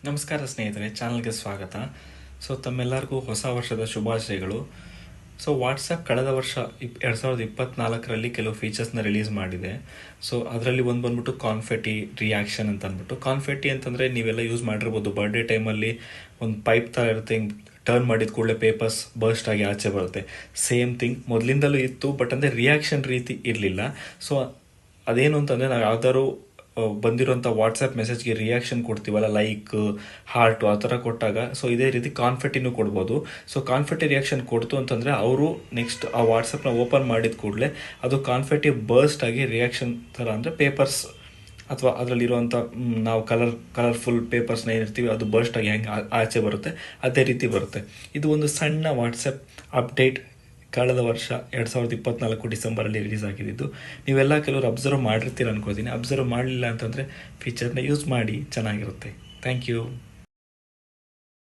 ನಮಸ್ಕಾರ ಸ್ನೇಹಿತರೆ, ಚಾನಲ್ಗೆ ಸ್ವಾಗತ. ತಮ್ಮೆಲ್ಲರಿಗೂ ಹೊಸ ವರ್ಷದ ಶುಭಾಶಯಗಳು. ವಾಟ್ಸಪ್ ಕಳೆದ ವರ್ಷ 2024ರಲ್ಲಿ ಕೆಲವು ಫೀಚರ್ಸ್ನ ರಿಲೀಸ್ ಮಾಡಿದೆ. ಅದರಲ್ಲಿ ಬಂದ್ಬಿಟ್ಟು ಕಾನ್ಫೆಟಿ ರಿಯಾಕ್ಷನ್ ಅಂತ ಅಂದ್ಬಿಟ್ಟು. ಕಾನ್ಫೆಟಿ ಅಂತಂದರೆ ನೀವೆಲ್ಲ ಯೂಸ್ ಮಾಡಿರ್ಬೋದು. ಬರ್ಡೇ ಟೈಮಲ್ಲಿ ಒಂದು ಪೈಪ್ ಥರ ಇರುತ್ತೆ, ಹಿಂಗೆ ಟರ್ನ್ ಮಾಡಿದ ಕೂಡಲೇ ಪೇಪರ್ಸ್ ಬರ್ಸ್ಟ್ ಆಗಿ ಆಚೆ ಬರುತ್ತೆ. ಸೇಮ್ ಥಿಂಗ್ ಮೊದಲಿಂದಲೂ ಇತ್ತು, ಬಟ್ ಅಂದರೆ ರಿಯಾಕ್ಷನ್ ರೀತಿ ಇರಲಿಲ್ಲ. ಅದೇನು ಅಂತಂದರೆ ನಾವು ಯಾವ್ದಾದ್ರು ಬಂದಿರೋಂಥ ವಾಟ್ಸಪ್ ಮೆಸೇಜ್ಗೆ ರಿಯಾಕ್ಷನ್ ಕೊಡ್ತೀವಲ್ಲ, ಲೈಕ್, ಹಾರ್ಟು ಆ ಥರ ಕೊಟ್ಟಾಗ ಇದೇ ರೀತಿ ಕಾನ್ಫೆಟಿನೂ ಕೊಡ್ಬೋದು. ಕಾನ್ಫೆಟಿ ರಿಯಾಕ್ಷನ್ ಕೊಡ್ತು ಅಂತಂದರೆ ಅವರು ನೆಕ್ಸ್ಟ್ ಆ ವಾಟ್ಸಪ್ನ ಓಪನ್ ಮಾಡಿದ ಕೂಡಲೇ ಅದು ಕಾನ್ಫೆಟಿ ಬರ್ಸ್ಟ್ ಆಗಿ ರಿಯಾಕ್ಷನ್ ಥರ, ಅಂದರೆ ಪೇಪರ್ಸ್ ಅಥವಾ ಅದರಲ್ಲಿರುವಂಥ ನಾವು ಕಲರ್ಫುಲ್ ಪೇಪರ್ಸ್ನ ಏನಿರ್ತೀವಿ ಅದು ಬರ್ಸ್ಟ್ ಆಗಿ ಹೆಂಗೆ ಆಚೆ ಬರುತ್ತೆ ಅದೇ ರೀತಿ ಬರುತ್ತೆ. ಇದು ಒಂದು ಸಣ್ಣ ವಾಟ್ಸಪ್ ಅಪ್ಡೇಟ್ ಕಳೆದ ವರ್ಷ 2024 ಡಿಸೆಂಬರಲ್ಲಿ ರಿಲೀಸ್ ಆಗಿದ್ದು. ನೀವೆಲ್ಲ ಕೆಲವರು ಅಬ್ಸರ್ವ್ ಮಾಡಿರ್ತೀರ ಅನ್ಕೋತೀನಿ. ಅಬ್ಸರ್ವ್ ಮಾಡಲಿಲ್ಲ ಅಂತಂದರೆ ಫೀಚರ್ನ ಯೂಸ್ ಮಾಡಿ, ಚೆನ್ನಾಗಿರುತ್ತೆ. Thank you.